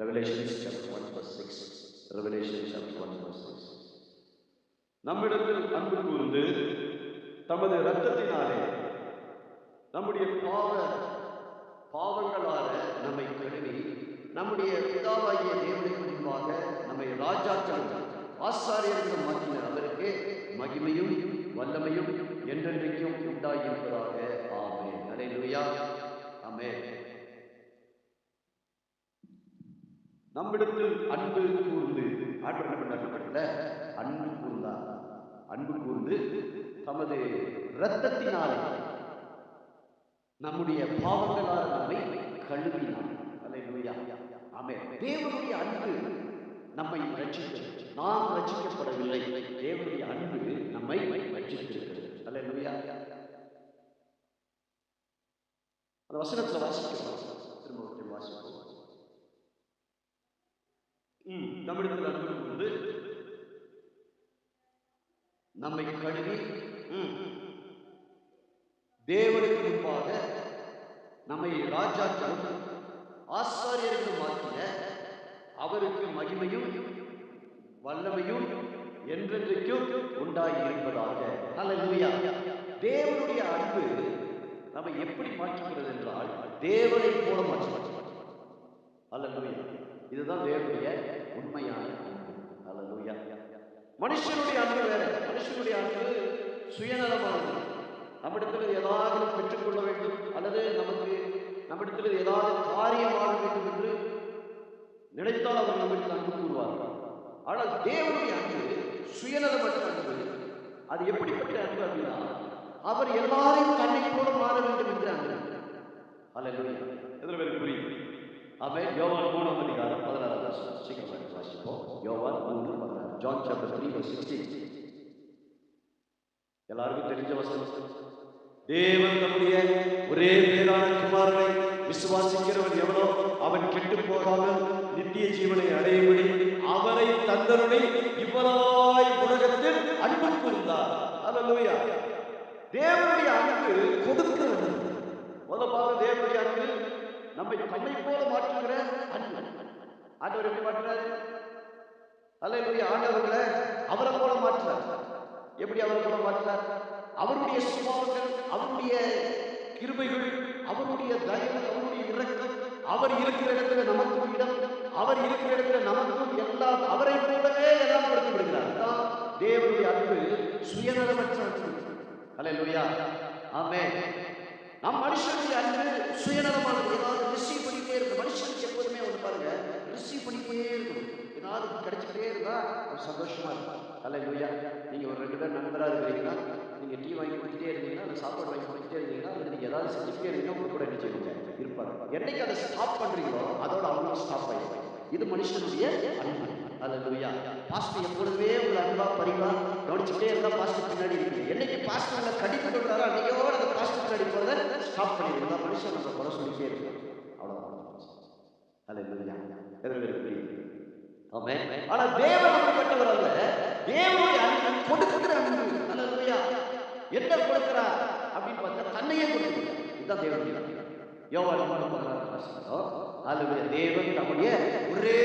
Revelation chapter 1 verse 6. Revelation chapter 1 verse 6. நம்மிடத்தில் அன்பு கூர்ந்து தமது இரத்தத்தினாலே நம்முடைய பாவங்களால நம்மை கழுவி நம்முடைய பிதாவாகிய தேவனுக்கு முன்பாக நம்மை ராஜாக்கள் ஆசாரியர்கள் மாற்றின அவருக்கு மகிமையும் வல்லமையும் என்றென்றைக்கும் உண்டாயிருப்பதாக. ஆமென். அல்லேலூயா. ஆமென். நம்மிடத்தில் அன்பு கூர்ந்து அன்பு கூர்ந்து தமது இரத்தத்தினாலே நம்முடைய பாவங்களால் நம்மை கழுவினார். அல்லேலூயா. ஆமென். தேவனுடைய அன்பு நம்மை ரட்சிக்கிறது. நாம் ரட்சிக்கப்படவில்லை, தேவனுடைய அன்பு நம்மை ரட்சித்திருக்கிறது. அல்லேலூயா. அந்த வசனத்தை வாசிக்கிறோம். திரும்ப வாசிப்போம். நம்மிடத்தில் அன்பு கூர்ந்து நம்மை கழுவி தேவனுக்கு முன்பாக நம்மை ராஜாக்களும் ஆசாரியர்களும் மாற்றின அவருக்கு மகிமையும் வல்லமையும் என்றென்றைக்கும் உண்டாயிருப்பதாக. அல்லேலூயா. தேவனுடைய அன்பு நம்மை எப்படி மாற்றுகிறது என்றால் தேவனை போல மாற்றுகிறது. அல்லேலூயா. இதுதான் தேவனுடைய உண்மையான அன்பு. அல்லேலூயா. மனுஷனுடைய அன்பு வேற. மனுஷனுடைய அன்பு சுயநலமானது. நம்மிடத்தில் ஏதாவது பெற்றுக்கொள்ள வேண்டும் அல்லது நம்மிடத்தில் ஏதாவது காரியமாக வேண்டும் என்று நினைத்தால் அவர் நம்மிடத்தில் அன்பு கூறுவார்கள். ஆனால் தேவனுடைய அன்பு சுயநலமற்ற அன்பு. அது எப்படிப்பட்ட அன்பு அப்படின்னா அவர் எல்லாரையும் தன்னை போல மாற வேண்டும் என்று அன்பு. அல்லேலூயா. எத்தனை பேருக்கு புரியுது? ஆமென். யோவான் 3ஆம் அதிகாரம் 16ஆம் வசனம். சீக்கிரமாக வாசிப்போம். யோவான் 3:16. John chapter 3 verse 16. எல்லாருக்கும் தெரிஞ்ச வசனம். தேவன் தம்முடைய ஒரே பேரான குமாரனை விசுவாசிக்கிறவன் எவனோ அவன் கெட்டு போகாமல் நித்திய ஜீவனை அடையும்படி அவரை தந்தருளி இவ்வளவாய் உலகத்தில் அன்பு கூர்ந்தார். அல்லேலூயா. தேவனுடைய அன்பு கொடுக்கிறது. முதலாவது தேவனுடைய அன்பு நம்மை தம்மை போல மாற்றுகிற அன்பு. ஆண்டவர் எப்படி மாற்றுறாரு? அல்லேலூயா. ஆண்டவர்களை அவரை போல மாற்றுறார். எப்படி அவரை போல மாற்றுறார்? அவருடைய சுபாவங்கள், அவருடைய கிருபைகள், அவருடைய தயவு, அவருடைய இரக்கம், அவர் இருக்கிற இடத்துல நமக்கும் இடம், அவர் இருக்கிற இடத்துல நமக்கும் எல்லாம் அவரை போலவே எல்லாம் கொடுத்து விடுகிறார். தேவனுடைய அன்பு சுயநலமற்ற அன்பு. அல்லேலூயா. ஆமென். நம் மனுஷனுடைய அன்பு சுயநலமானது. ஏதாவது ரிசீவ் பண்ணிட்டே இருக்கு. மனுஷனுக்கு எப்போதுமே வந்து பாருங்க, ரிசீவ் பண்ணிட்டே இருக்கணும். ஏதாவது கிடைச்சிக்கிட்டே இருந்தா ஒரு சந்தோஷமா இருக்கும். அல்லேலூயா. நீங்க ஒரு 2 பேர் நண்பராக இருக்கிறீங்கன்னா, நீங்க டீ வாங்கி கொடுத்துட்டே இருந்தீங்கன்னா, அந்த சாப்பாடு வாங்கி கொடுத்துட்டே இருந்தீங்கன்னா, அல்லது நீங்க ஏதாவது செஞ்சுட்டே இருந்தீங்கன்னா உங்க கூட என்ன செய்வீங்க? இருப்பாங்க. என்னைக்கு அதை ஸ்டாப் பண்றீங்களோ அதோட அவங்க ஸ்டாப் ஆயிடுவாங்க. இது மனுஷனுடைய அன்பு. அல்லேலூயா. பாஸ்டர் எப்பொழுதுமே உங்களை அன்பா பரிவா கவனிச்சுட்டே இருந்தா பாஸ்டர் பின்னாடி இருக்கீங்க. என்னைக்கு பாஸ்டர்ல கடிப்பு கொண்டாரோ அன்னையோட அந்த பாஸ்டர் பின்னாடி போறதை ஸ்டாப் பண்ணிடுங்க. மனுஷன் நம்ம குறை சொல்லிட்டே இருக்கோம். அவ்வளவுதான். அல்லேலூயா. ஆமென். ஆனா தேவன் அப்படிப்பட்டவர் அல்ல. தேவனுடைய அன்பு கொடுக்கிற அன்பு. அல்லேலூயா. என்ன கொடுக்கிறார் அப்படின்னு பார்த்தா தன்னையே கொடுக்கிறார். இதுதான் தேவனுடைய அன்பு. யோவான் 3:16 வசனம். அல்லேலூயா. தேவன் நம்முடைய ஒரே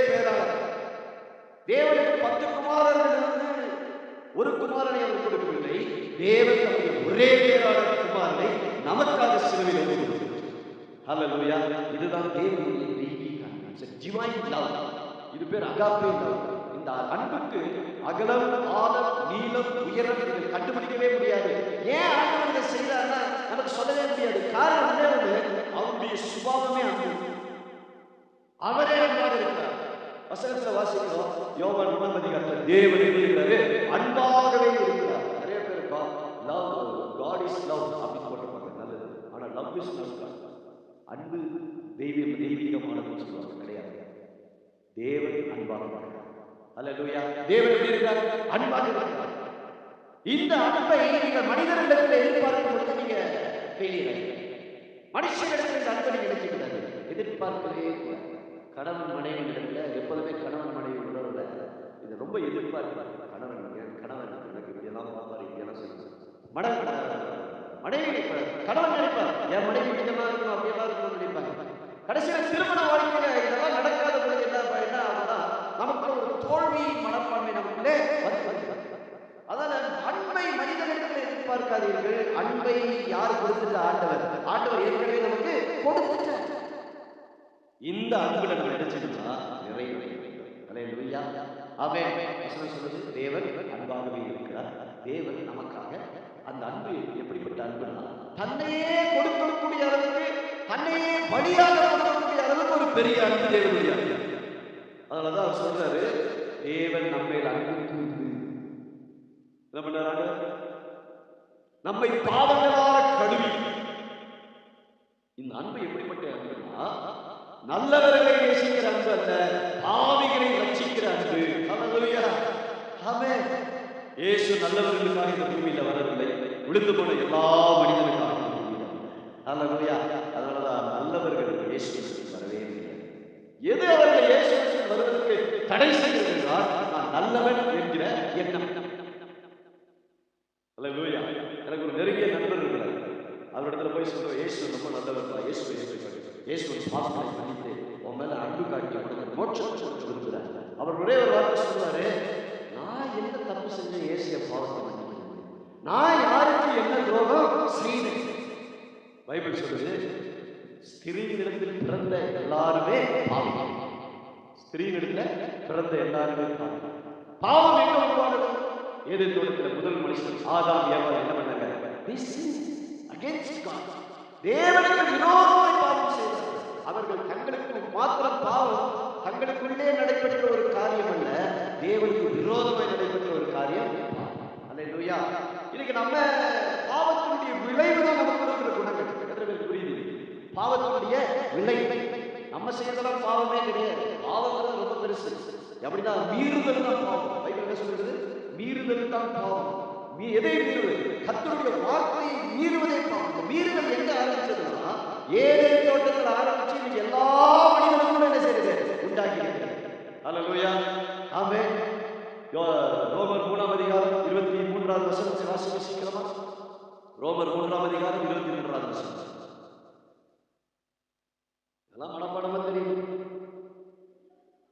பேராளர். தேவனுக்கு 10 குமாரர்கள் இருந்து ஒரு குமாரனை அவர் கொடுக்கவில்லை. தேவன் நம்முடைய ஒரே பேராளர் குமாரனை நமக்காக சிலுவையில் கொடுத்தார். அல்லேலூயா. இதுதான் தேவனுடைய தெய்வீக அன்பு. It's a divine love. இது பேர் அகாப்பே லவ். இந்த அன்புக்கு அகலம், ஆழம், நீளம், உயரம் இதை கண்டுபிடிக்கவே முடியாது. ஏன் ஆண்டவர் இதை செய்தார்னா நமக்கு சொல்லவே முடியாது. காரணம் என்ன? அவருடைய சுபாவமே அன்பு. அவரே அன்பாக இருக்கிறார். வசனத்துல வாசிக்கிறோம். யோவான் 1ஆம் அதிகாரத்தில் தேவன் இருக்கிறாரு, அன்பாகவே இருக்கிறார். நிறைய பேர் லவ், காட் இஸ் லவ் அப்படின்னு போட்டிருப்பாங்க. நல்லது. ஆனா லவ் இஸ் லவ். அன்பு தெய்வீகமானதுன்னு சொல்லுவாங்க. கிடையாது. தேவன் அன்பாக இருக்கிறார். அல்லேலூயா. தேவன் எப்படி இருக்கிறார்? அன்பாக இருக்கிறார். இந்த அன்பை நீங்கள் மனிதர்களிடத்தில் எதிர்பார்க்கும் பொழுது நீங்க ஃபெயிலியர் ஆகிறீங்க. மனுஷனிடத்தில் இந்த அன்பை நீங்க நினைச்சுக்கூடாது. எதிர்பார்க்கவே கூடாது. கணவன் மனைவி இடத்துல எப்போதுமே கணவன் மனைவி உணர்வுல இது ரொம்ப எதிர்பார்ப்பார். கணவன் எனக்கு இப்படியெல்லாம் பார்ப்பார், இப்படியெல்லாம் செய்வார். மனைவி கணவன் நினைப்பார், என் மனைவி இப்படியெல்லாம் இருக்கணும், அப்படியெல்லாம் இருக்கணும்னு நினைப்பாங்க. கடைசியில் திருமண வாழ்க்கையில இதெல்லாம் நடக்காத பயப்படாதீர்கள், அன்பை யார் கொடுத்துட்ட? ஆண்டவர். ஆண்டவர் ஏற்கனவே நமக்கு கொடுத்துட்டார். இந்த அன்புல நம்ம நினைச்சோம்னா நிறைய அல்லேலூயா ஆமென். வசனம் சொல்லுது, தேவன் அன்பாகவே இருக்கிறார். தேவன் நமக்காக அந்த அன்பு எப்படிப்பட்ட அன்புனா, தன்னையே கொடுக்கக்கூடிய அளவுக்கு, தன்னையே பலியாக கொடுக்கக்கூடிய அளவுக்கு ஒரு பெரிய அன்பு தேவனுடைய அன்பு. அதனாலதான் அவர் சொல்றாரு, தேவன் நம்மை அன்பு கூர்ந்து என்ன பண்ணாரு? நம்மை பாவங்களால் கழுவி. இந்த அன்பு எப்படிப்பட்ட அன்புனா, நல்லவர்களை நேசிக்கிற அன்பு அல்ல, பாவிகளை ரட்சிக்கிற அன்பு. ஹல்லேலூயா ஆமென். இயேசு நல்லவர்களுக்காக இந்த பூமியில வரவில்லை, விழுந்து போன எல்லா மனிதனுக்காக. ஹல்லேலூயா. அதனாலதான் நல்லவர்கள் இயேசு வரவே இல்லை. எது அவர்கள் இயேசு வருவதற்கு தடை செய்கிறது என்றால், நான் நல்லவன் என்கிற எண்ணம். ஹல்லேலூயா. எனக்கு ஒரு நெருங்கிய நண்பர் இருக்கிறார். அவரிடத்துல போய் சொல்றோம், இயேசு ரொம்ப நல்லவர், இயேசு பாவங்களை மன்னித்து உன் மேல அன்பு காட்டி உனக்கு மோட்சத்தை விரும்புகிறார். அவர் ஒரே ஒரு வார்த்தை சொல்லுவாரு, நான் என்ன தப்பு செஞ்சேன் இயேசுவை பாவத்தை மன்னிக்க? நான் யாருக்கு என்ன துரோகம் செய்தேன்? பைபிள் சொல்லுது, ஸ்திரீனிடத்தில் பிறந்த எல்லாருமே பாவம். ஸ்திரீனிடத்தில் பிறந்த எல்லாருமே பாவம். பாவம் எங்க உருவானது? ஏதேன் தோட்டத்தில் முதல் மனுஷன் ஆதாம் ஏவாள் என்ன பண்ணாங்க? தேவனுக்கு விரோதமாய் பாவம் செய்தார்கள். அவர்கள் தங்களுக்கு மாத்திரம் பாவம், தங்களுக்குள்ளே நடைபெற்ற ஒரு காரியம் அல்ல, தேவனுக்கு விரோதமாய் நடைபெற்ற ஒரு காரியம். அல்லேலூயா. இன்னைக்கு நம்ம பாவத்தினுடைய விளைவு தான் நமக்கு இருக்கிற குணங்கள். எத்தனை பேருக்கு புரியுது? பாவத்தினுடைய விளைவு. நம்ம செய்யறதெல்லாம் பாவமே கிடையாது. பாவங்கிறது ரொம்ப பெருசு. எப்படின்னா மீறுதல் தான் பாவம். பைபிள் என்ன சொல்றது? மீறுதல் தான் பாவம். எதை மீறுவது? கர்த்தருடைய வார்த்தையை மீறுவதே பாவம். மீறுதல் எங்க ஆரம்பிச்சதுன்னா, ஏதேன் தோட்டத்தில் ஆரம்பிச்சு இன்னைக்கு எல்லா மனிதனுக்கும் என்ன செய்யுது? உண்டாக்கி இருக்கிறது. அல்லேலூயா ஆமென். ரோமர் 3ஆம் அதிகாரம் 23ஆவது வசனத்தை வாசிக்க சீக்கிரமா. ரோமர் 3ஆம் அதிகாரம் 23ஆவது வசனம். எல்லாம் மனப்பாடமா தெரியும்.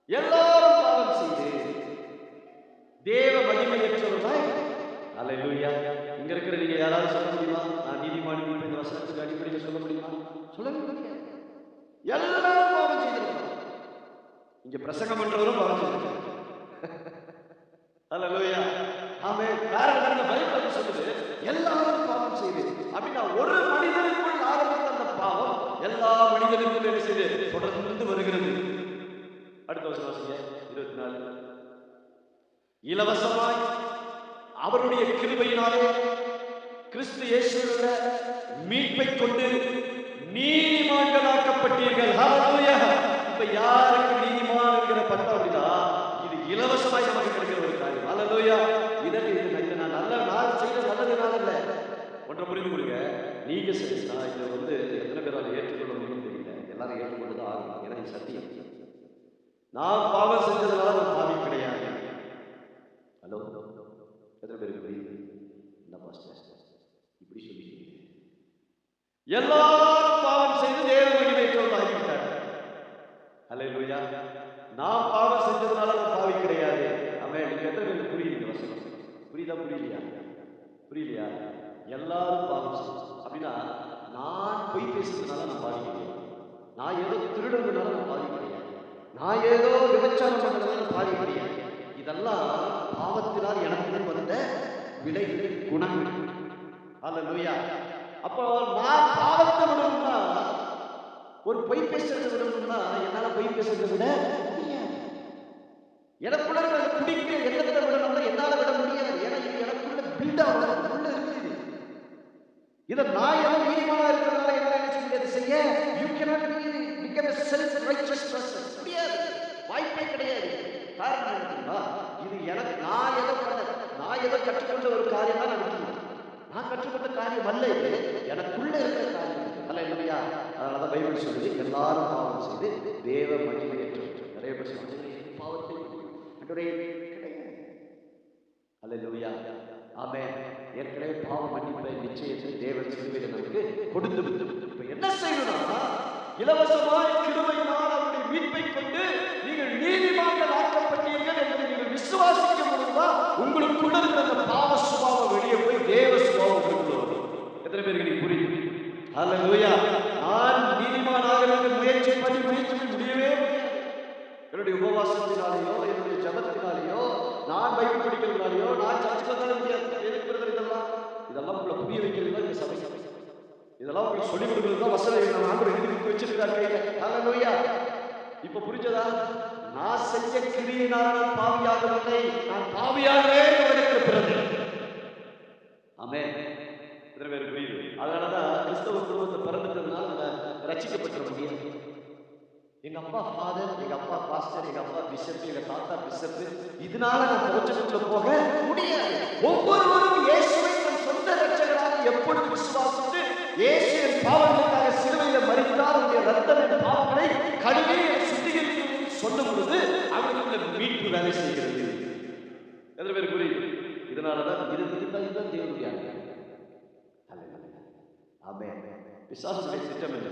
எல்லாரும் பாவம் செய்து தேவ மகிமையற்றவர்களாய். அல்லேலூயா. இங்க இருக்கிற நீங்க யாராவது சொல்ல முடியுமா, நான் நீதிமான் இந்த வசனத்துக்கு அடிப்படையில் சொல்ல முடியுமா? சொல்லவே முடியாது. எல்லாரும் பாவம் செய்திருக்காங்க. இங்க பிரசங்கம் பண்றவரும் பாவம் செய்திருக்காங்க. அல்லேலூயா ஆமென். காரணம் பைபிள் சொல்லுது, எல்லாரும் பாவம் செய்து. அப்படின்னா ஒரு மனிதனுக்குள் ஆரம்பித்த அந்த பாவம் எல்லா மனிதனுக்கும் என்ன செய்து தொடர்ந்து வருகிறது. அடுத்த வசனம் வாசிங்க. 24. இலவசமாய் அவருடைய கிருபையினாலே கிறிஸ்து இயேசுவிலுள்ள மீட்பை கொண்டு நீதிமான்களாக்கப்பட்டீர்கள். ஹல்லேலூயா. இப்ப யாருக்கு நீதிமான் என்கிற பட்டம் அப்படின்னா, இது இலவசமாய் நமக்கு கிடைக்கிற ஒரு காரியம். ஹல்லேலூயா. இதற்கு நான் நான் செய்த நல்லதுனால இல்ல. ஒன்றை புரிந்து கொள்ளுங்க, நீங்க செய்தா இதை எத்தனை பேரால் ஏற்றுக்கொள்ள முடியும் தெரியல. எல்லாரும் ஏற்றுக்கொண்டுதான் ஆகணும். ஏன்னா இது சத்தியம். நான் பாவம் செஞ்சதுனால நான் பாவி கிடையாது. ஹலோ, எத்தனை பேருக்கு புரியுது? என்ன பாஸ்டர் இப்படி சொல்லி எல்லாரும் பாவம் செய்து தேவ மகிமையற்றவர்களாகிவிட்டார். அல்லேலூயா. நான் பாவம் செஞ்சதுனால நான் பாவி கிடையாது. ஆமென். நீங்க எத்தனை பேருக்கு புரியுது வசனம்? புரியுதா புரியலையா? புரியலையா? எல்லாரும் பாவம் செய்யும் அப்படின்னா, நான் பொய் பேசுறதுனால நான் பாவி கிடையாது. நான் ஏதோ திருடுறதுனால நான் பாவி கிடையாது. நான் ஏதோ விபச்சாரம் பண்றதுனால பாவி கிடையாது. இதெல்லாம் பாவத்தினால் எனக்கு வந்த விளை குணங்கள். அல்லேலூயா. அப்போ நான் பாவத்தை விடணும்னா, ஒரு பொய் பேசுறதை விடணும்னா, என்னால பொய் பேசுறதை விட முடியாது. எனக்குள்ள குடிக்கிற எண்ணத்தை விடணும்னா என்னால விட முடியாது. ஏன்னா இது எனக்குள்ள பில்ட் ஆகும், உள்ள இருக்குது. இதை நான் ஏதோ நீதிமானா இருக்கிறதுனால என்னால என்ன செய்ய முடியாது? செய்ய you cannot become a self-righteous person. முடியாது, வாய்ப்பே கிடையாது. காரணம் என்னன்னா, இது எனக்கு நான் ஏதோ கற்றுக்கொண்ட ஒரு காரியம் தான். நான் கற்றுக்கொண்ட காரியம் அல்ல, இது எனக்குள்ள இருக்கிற காரியம். அல்லேலூயா. அதனாலதான் பைபிள் சொல்லுது, எல்லாரும் பாவம் செய்து தேவ மகிமையற்றவர்கள். நிறைய பேர் சொல்றாங்க பாவத்தை கிடையாது. அல்லேலூயா ஆமென். ஏற்கனவே பாவ மன்னிப்பை நிச்சயத்தை தேவன் சிலுவையில் நமக்கு கொடுத்து விட்டது. இப்ப என்ன செய்யணும்னா, இலவசமாய் கிருபையினால் அவருடைய மீட்பை கொண்டு நீங்கள் நீதிமான்கள் ஆக்கப்பட்டீர்கள் என்று நீங்கள் விசுவாசிக்க முடியுமா? உங்களுக்குள்ள இருக்கிற அந்த பாவ சுபாவம் வெளியே போய் தேவ சுபாவம் உங்களுக்குள்ள வரும். அல்லேலூயா. நான் நீதிமானாக முயற்சி பண்ணி முடியவே முடியாது. என்னுடைய உபவாசத்தினாலேயோ, என்னுடைய ஜபத்தினாலேயோ, நான் பைபிள் படிக்கிறதுனாலேயோ, நான் சர்ச்சுக்கு வந்தாலும் முடியாது. எதுக்கு பிரதர் இதெல்லாம் உங்களை புரிய வைக்கிறது தான் இந்த சபை. இதெல்லாம் உங்களுக்கு சொல்லிக் கொடுக்கிறது தான் வசனம். நம்ம ஆண்டவர் எழுதி வச்சிருக்கார் கையில. அல்லேலூயா. இப்ப புரிஞ்சதா? நான் செஞ்ச கிரியினால் நான் பாவியாகவில்லை, நான் பாவியாகவே எனக்கு பிறகு. ஆமென். எத்தனை பேர் புரியுது? அதனாலதான் கிறிஸ்தவ குடும்பத்தை பிறந்துட்டதுனால நம்ம ரட்சிக்கப்பட்ட முடியாது. எங்க அப்பா ஃபாதர், எங்க அப்பா பாஸ்டர், எங்க அப்பா பிஷப், எங்க தாத்தா பிஷப், இதனால நான் பிரச்சனைக்குள்ள போக முடியாது. ஒவ்வொருவரும் இயேசுவை தன் சொந்த இரட்சகராக எப்பொழுது விசுவாசித்து இயேசுவின் பாவங்களுக்காக சிலுவையில் மரித்தார், அவருடைய ரத்தம் என் பாவங்களை கழுவி சுத்திகரித்து சொல்லும் பொழுது அவர்களுக்குள்ள மீட்பு வேலை செய்கிறது. எத்தனை பேர் புரியுது? இதனாலதான் இதுதான் தேவனுடைய ஆமென். பிசாசுடைய திட்டம் என்ன?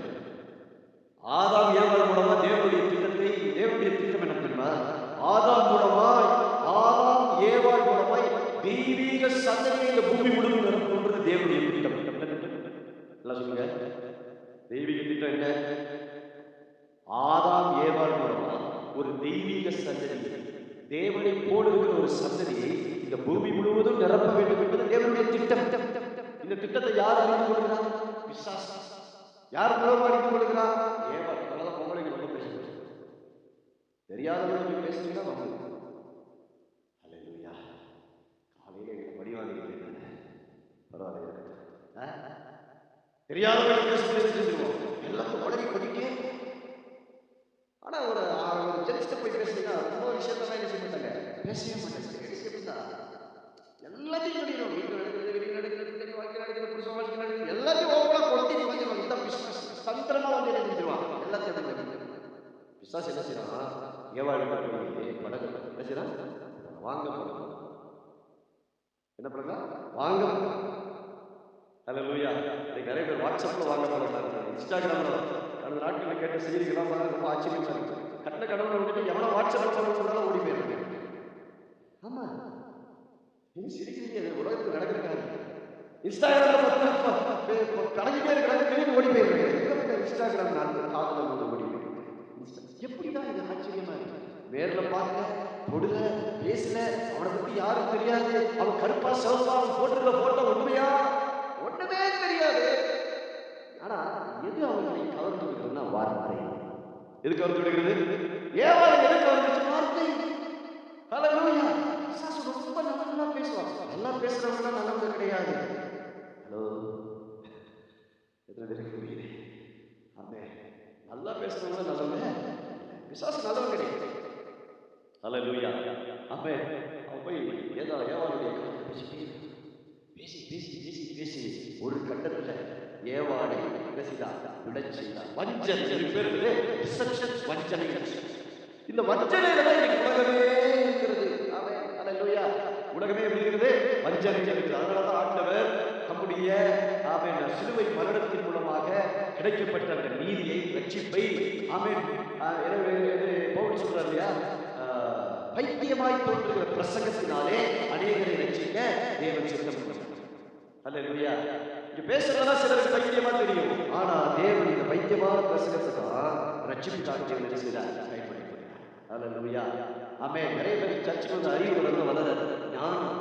ஆதாம் ஏவாள் மூலமா தேவனுடைய திட்டம் என்ன தெரியுமா? ஆதாம் மூலமாய், ஆதாம் ஏவாள் மூலமாய் தெய்வீக சந்ததியை இந்த பூமி முழுவதும் நிரப்புகிறது தேவனுடைய திட்டம். எல்லாம் சொல்லுங்க. தெய்வீக திட்டம் என்ன? ஆதாம் ஏவாள் மூலமா ஒரு தெய்வீக சந்ததி, தேவனை போல இருக்கிற ஒரு சந்ததியை இந்த பூமி முழுவதும் நிரப்ப வேண்டும் என்பது தேவனுடைய திட்டம். இந்த திட்டத்தை யார் அறிந்து கொள்கிறார்? பிசாசு. யார் மூலமா அறிந்து கொள்கிறார்? ஏவாள். அதனால பொங்கலைக்கு ரொம்ப பேசுகிறேன். தெரியாதவர்கள் பேசுறீங்கன்னா வந்து அல்லேலூயா. காலையில எங்களுக்கு வடிவாதிகள் பரவாயில்ல. தெரியாதவர்கள் பேசுவோம். எல்லாத்தையும் உடனே கொட்டிட்டே. ஆனா ஒரு ஜென்ஸ்ட போய் பேசுறீங்கன்னா ரொம்ப விஷயத்தான் என்ன செய்ய மாட்டாங்க, பேசவே மாட்டாங்க. எல்லாத்தையும் சொல்லிடுவோம். வீட்டில் நடக்கிறது, வெளியில் நடக்கிறது, வாழ்க்கை நடக்கிறது, புருஷ வாழ்க்கை நடக்கிறது, எல்லாத்தையும் ஓவரா கொட்டி வந்துடுவாங்க. இந்த பிசாசு தந்திரமா வந்து என்ன செஞ்சிருவான்? எல்லாத்தையும் பிசாசு என்ன செய்யறான்? ஏவாள் படகு என்ன செய்யறான்? வாங்க என்ன பண்ணுங்க? வாங்க. அல்லேலூயா. இன்னைக்கு நிறைய பேர் வாட்ஸ்அப்ல வாங்க போறாங்க, இன்ஸ்டாகிராம்ல. கடந்த நாட்களில் கேட்ட செய்திகள்லாம் ரொம்ப ஆச்சரியமா இருக்கு. கட்ட கடவுளை விட்டுட்டு எவனோ வாட்ஸ்அப்ல சொன்னாலும் ஓடி போயிருக்காங்க. ஆமா, நீங்க சிரிக்கிறீங்க. உலகத்தில் நடக்கிறாங்க. இன்ஸ்டாகிராம்ல கடந்துட்டே இருக்கிறாங்க, ஓடி போயிருக்காங்க. இன்ஸ்டாகிராம் காதல ஓடி போயிருக்காங்க. எப்படிதான் இது ஆச்சரியமா இருக்கு. நேர்ல பார்க்கல, தொடுல, பேசல, அவனை பத்தி யாரும் தெரியாது. அவன் கருப்பா சிவப்பா, அவன் போட்டுள்ள போட்டோ உண்மையா ஒண்ணுமே தெரியாது. ஆனா எது அவங்களை கவர்ந்து விடுறதுன்னா வார்த்தை. எது கவர்ந்து விடுகிறது? ஏவாள் எது கவர்ந்துச்சு? வார்த்தை. அல்லேலூயா. ரொம்ப நல்லா பேசுவாங்க. நல்லா பேசுறவங்க நல்லவங்க கிடையாது. ஹலோ, எத்தனை பேருக்கு புரியுது? ஆமென். நல்லா பேசுறவங்க நல்லவங்க, பிசாசு நல்லவங்க கிடையாது. அல்லேலூயா. ஆமென். அவன் போய் ஏவாளுடைய பேசி பேசி பேசி பேசி ஒரு கட்டத்துல ஏவாளை விடச்செய்தார். வஞ்சனை பேர் வஞ்சனை. இந்த வஞ்சனையில தான் இன்னைக்கு உலகமே இருக்கிறது. ஆமென். அல்லேலூயா. உலகமே எப்படி இருக்கிறது? வஞ்சனை இருக்கிறது. அதனாலதான் ஆண்டவர் நம்முடைய ஆமென் சிலுவை மரணத்தின் மூலமாக கிடைக்கப்பட்ட அந்த நீதியை, ரட்சிப்பை, ஆமென், பவுல் சொல்றார் இல்லையா, பைத்தியமாய் தோன்றுகிற பிரசங்கத்தினாலே அநேகரை ரட்சிக்க தேவன் சித்தம் கொண்டார். அல்லேலூயா. இங்க பேசுறதெல்லாம் சிலருக்கு பைத்தியமா தெரியும். ஆனா தேவன் இந்த பைத்தியமான பிரசங்கத்தை தான் ரட்சிப்புக்காக தேவன் செய்தார், பயன்படுத்தினார். அல்லேலூயா. ஆமென். நிறைய பேர் சர்ச்சுக்கு வந்து அறிவு வளர ஞானம்,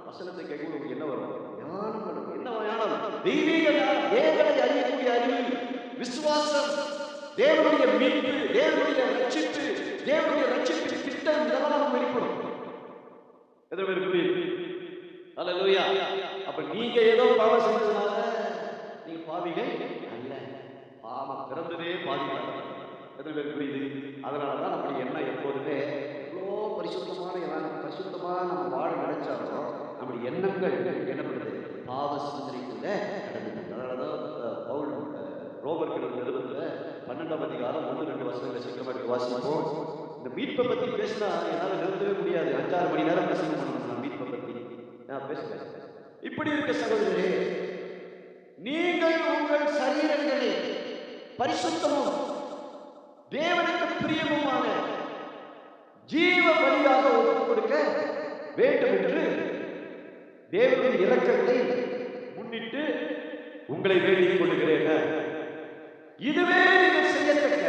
வசனத்தை கேட்கும் உங்களுக்கு என்ன வரும்? ஞானம் வரும். என்ன ஞானம்? தெய்வீக ஞானம், தேவனை அறியக்கூடிய அறிவு, விசுவாசம், தேவனுடைய மீட்பு, தேவனுடைய ரட்சிப்பு, தேவனுடைய ரட்சிப்பு திட்டம், இதெல்லாம் நம்ம வெளிப்படும். எத்தனை பேர் புரியுது? அல்லேலூயா. அப்ப நீங்க ஏதோ பாவம் செஞ்சதுனால நீங்க பாவிகள் அல்ல. பாவம் பிறந்ததே பாவிகள். எத்தனை பேர் புரியுது? அதனாலதான் நம்முடைய எண்ணம் எப்போதுமே எவ்வளோ பரிசுத்தமா நம்ம வாழ நினைச்சாலும் நம்முடைய எண்ணங்கள் என்ன பண்ணுது? பாவ சிந்தனைக்குள்ள கடந்து. அதனாலதான் பவுல் ரோமர்கள் நிறுவனத்துல 12ஆம் அதிகாரம் 1-2 வசனங்களை சீக்கிரமாக வாசிப்போம். இந்த மீட்பை பத்தி பேசினா என்னால நிறுத்தவே முடியாது. 5-6 மணி நேரம் பிரசங்கம் பண்ணணும் நான் மீட்பை பத்தி. நான் பேசுறேன். இப்படி இருக்க சகோதரரே, நீங்கள் உங்கள் சரீரங்களை பரிசுத்தமும் தேவனுக்கு பிரியமுமான ஜீவ பலியாக ஒப்புக் கொடுக்க வேண்டும் என்று தேவனுடைய இரக்கங்களை முன்னிட்டு உங்களை வேண்டிக் கொள்ளுகிறேன். இதுவே நீங்கள் செய்யத்தக்க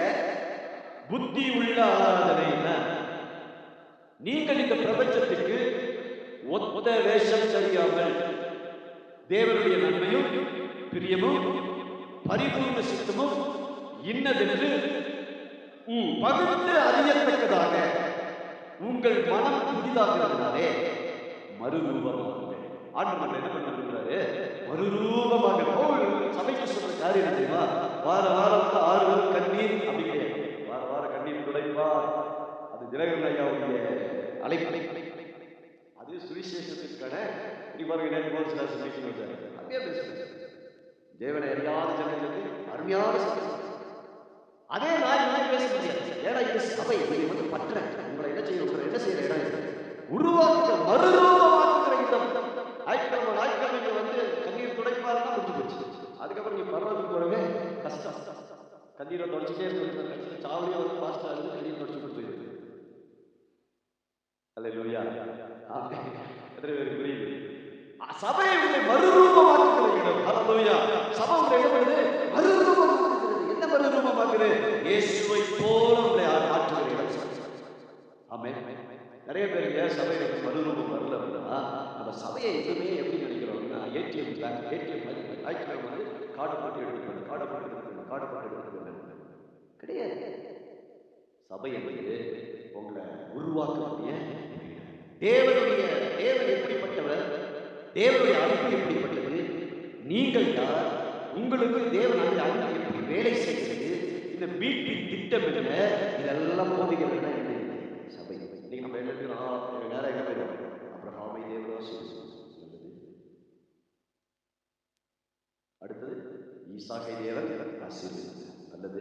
புத்தி உள்ள ஆராதனை. நீங்கள் இந்த பிரபஞ்சத்திற்கு ஒத்த வேஷம் தெரியாமல் தேவனுடைய நன்மையும் பிரியமும் பரிபூர்ண சித்தமும் இன்னதென்று பகுத்து அறியத்தக்கதாக உங்கள் மனம் புதிதாகிறதுனாலே மறுரூபமாக ஆண்டவர் என்ன பண்ணிருக்கிறாரு? மறுரூபமாக சபைக்கு சொல்ற காரியம் தெரியுமா? வார வாரம் ஆறுதல் கண்ணீர் அப்படிங்க, வார வார கண்ணீர் துடைப்பார். அது தினகரன் ஐயாவுடைய அழைப்பு. அது சுவிசேஷத்திற்கான பாருங்க. அப்படியே பேசுறேன். தேவனை அறியாத ஜனங்களுக்கு அருமையான அதே நான் பேச முடியாது. ஏன்னா இது சபை, இது வந்து பற்ற உங்களை என்ன செய்ய, உங்களை என்ன செய்யற இடம் உருவாக்க மறுரூபமாக்குகிற இடம். ஞாயிற்றுக்கிழமை வந்து கண்ணீர் துடைப்பாருன்னா முடிஞ்சு போச்சு. அதுக்கப்புறம் நீங்க பரவாயில்ல போறவே கஷ்டம். கண்ணீரை தொடச்சிட்டே இருக்கு. சாவடியா வந்து பாஸ்டா இருந்து கண்ணீர் தொடச்சு கொடுத்து அல்லேலூயா. எத்தனை பேருக்கு புரியுது? சபை உங்களை மறுரூபமாக்குகிற இடம். அல்லேலூயா. சபை உங்களை என்ன பண்ணுது? மறுரூபமாக்குகிறது. என்ன மறுரூபமாக்குது? இயேசுவை போல உங்களை மாற்றுகிற இடம். ஆமென். நிறைய பேருக்கு சபையில மறுரூபம் வரல அப்படின்னா நம்ம சபையை எதுவுமே எப்படி நினைக்கிறோம்னா ஏடிஎம் பேங்க், ஏடிஎம் ஞாயிற்றுக்கிழமை வந்து கார்டை போட்டு எடுத்துக்கணும், கார்டை போட்டு எடுத்துக்கணும், கார்டை போட்டு எடுத்துக்கணும் கிடையாது. சபை என்பது உங்களை உருவாக்கக்கூடிய தேவன் எப்படிப்பட்டவர், தேவனுடைய அழைப்பு எப்படிப்பட்டது, நீங்கள் யார், உங்களுக்கு தேவனுடைய அழைப்பு எப்படி வேலை செய்கிறது, இந்த மீட்பின் திட்டம் என்ன, இதெல்லாம் போதிகள் சபை. இன்னைக்கு நம்ம என்ன நேரம் என்ன போயிடும்? அப்புறம் ஆமை தேவன் அடுத்தது ஈசாக்கை தேவன் ஆசீர்வதித்தார், அல்லது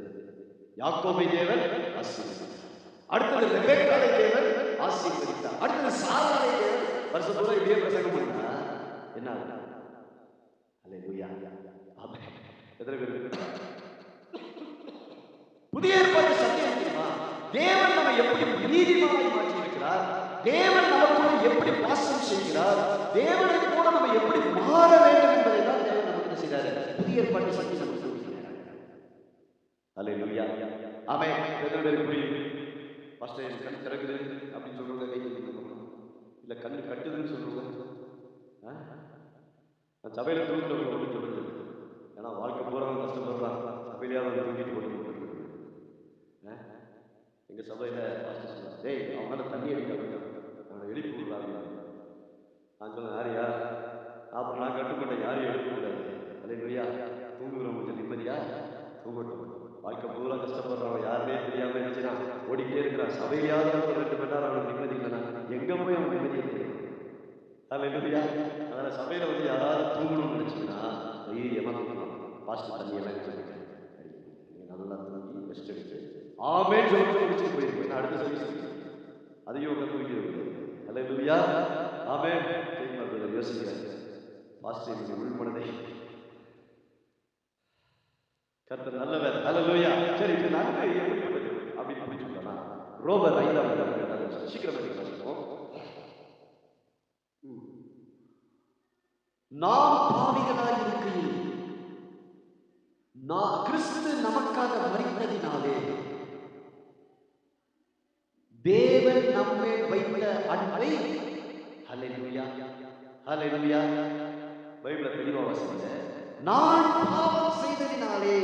யாக்கோபை தேவன் ஆசீர்வதித்தார். அடுத்தது ரெபெக்காளை தேவன் ஆசீர்வதித்தார். அடுத்தது சாராளை தேவன் வருஷம் பூரா இப்படியே பிரசங்கம் பண்ணா என்ன? அல்லேலூயா. ஆமென். எத்தனை பேர் புதிய ஏற்பாட்டு சத்தியம் தெரியுமா? தேவன் நம்ம எப்படி நீதிமானாய் மாற்றி இருக்கிறார், தேவன் நமக்குள்ள எப்படி வாசம் செய்கிறார், தேவனை போல நம்ம எப்படி மாற வேண்டும் என்பதை தான் தேவன் நமக்கு செய்கிறார். புதிய ஏற்பாட்டு சத்தியம் நமக்கு சொல்கிறார். அல்லேலூயா. ஆமென். எத்தனை பேருக்கு புரியுது? ஃபர்ஸ்ட் கண் திறக்குது அப்படின்னு சொல்றவங்க கை தூக்கணும், இல்ல கண்ணு கட்டுதுன்னு சொல்றவங்க சபையில தூக்கிட்டு ஒன்று சொல்றது. ஏன்னா வாழ்க்கை பூரா கஷ்டப்படுறான், சபையிலேயே தூக்கிட்டு போட்டு எங்க சபையில டேய் அவங்களால தண்ணி அடிக்க அவனை எழுப்பி விடுறாங்க. நான் சொன்னேன் யாரையா? அப்புறம் நான் கட்டுப்பட்டேன், யாரையும் எழுப்ப கூடாது. அல்லேலூயா. தூங்குகிறவங்க கொஞ்சம் நிம்மதியா தூங்கட்டும். வாழ்க்கை பூரா கஷ்டப்படுறவன் யாருமே தெரியாம இருந்துச்சுன்னா ஓடிக்கிட்டே இருக்கிறான். சபையாவது ஒரு 2 மணி நேரம் அவனுக்கு நிம்மதி இல்லைன்னா எங்க போய் அவன் நிம்மதி இல்லை. அல்லேலூயா. அதனால சபையில வந்து யாராவது தூங்கணும்னு நினைச்சீங்கன்னா தைரியமா தூங்கலாம். பாஸ்டர் தண்ணி எல்லாம் சொல்லிட்டேன், நல்லா தூங்கி ரெஸ்ட் எடுத்து ஆமென் சொல்லிட்டு முடிச்சு போயிருக்கேன். அடுத்த சர்வீஸ் அதையும் உட்காந்து தூங்கிடுவேன். அல்லேலூயா. ஆமென். யோசிக்கிறேன் பாஸ்டர் உள் மனதை கர்த்தர் நல்லவர். அல்லேலூயா. சரி, இது நான் எப்படிப்பட்டது அப்படின்னு புரிஞ்சுக்கலாம். ரோமர் 5ஆம் அதிகாரம் சீக்கிரம் படிக்கலாம். நாம் பாவிகளாய் இருக்கையில் கிறிஸ்து நமக்காக மரித்ததினாலே தேவன் நம்மை வைத்த அன்பை ஹல்லேலூயா ஹல்லேலூயா பைபிள தெளிவா வாசிங்க. நான் பாவம் செய்ததினாலே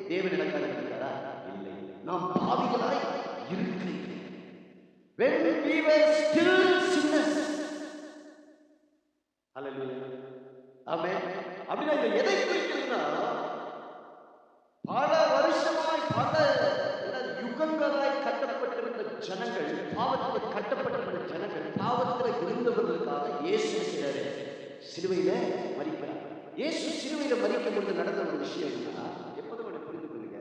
தேவன் எனக்காக இருக்கிறாரா? இல்லை. நாம் பாவிகளாய் இருக்கையில் when we were still sinners. ஹல்லேலூயா. ஆமென். அப்படினா இது எதை குறிக்குதுன்னா பல வருஷமாய் பல யுகங்களாய் கட்டப்பட்டிருந்த ஜனங்கள், பாவத்தில் கட்டப்பட்டிருந்த ஜனங்கள், பாவத்தில் இருந்தவர்களுக்காக இயேசு சிலுவையில மரிக்கிறார். இயேசு சிலுவையில மரிக்கும் பொழுது நடந்த ஒரு விஷயம் என்னன்னா, எப்போதும் புரிந்து கொள்ளுங்க,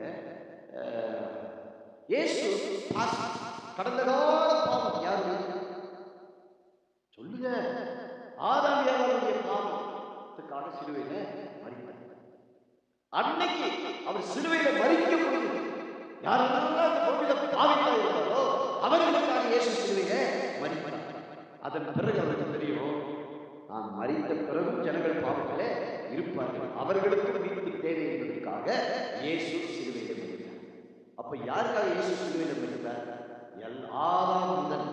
இயேசு கடந்த கால பாவம் யாரு சொல்லுங்க, ஆதாம் ஏவாளுடைய பாவத்துக்காக சிலுவையில மரிக்கிறார். அன்னைக்கு அவர் சிலுவையில மரிக்கும் பொழுது யாரெல்லாம் அந்த கோவில பாவித்தா இருந்தாரோ அவர்களுக்காக இயேசு சிலுவையில மரித்தார். அதன் பிறகு அவருக்கு தெரியும் நான் மரித்த பிறகும் ஜனங்கள் பாவத்திலே இருப்பார்கள், அவர்களுக்கும் மீட்பு தேவை என்பதற்காக இயேசு சிலுவையில் மரித்தார். அப்ப யாருக்காக இயேசு சிலுவையில் மரித்தார்? ஆதாம் முதல்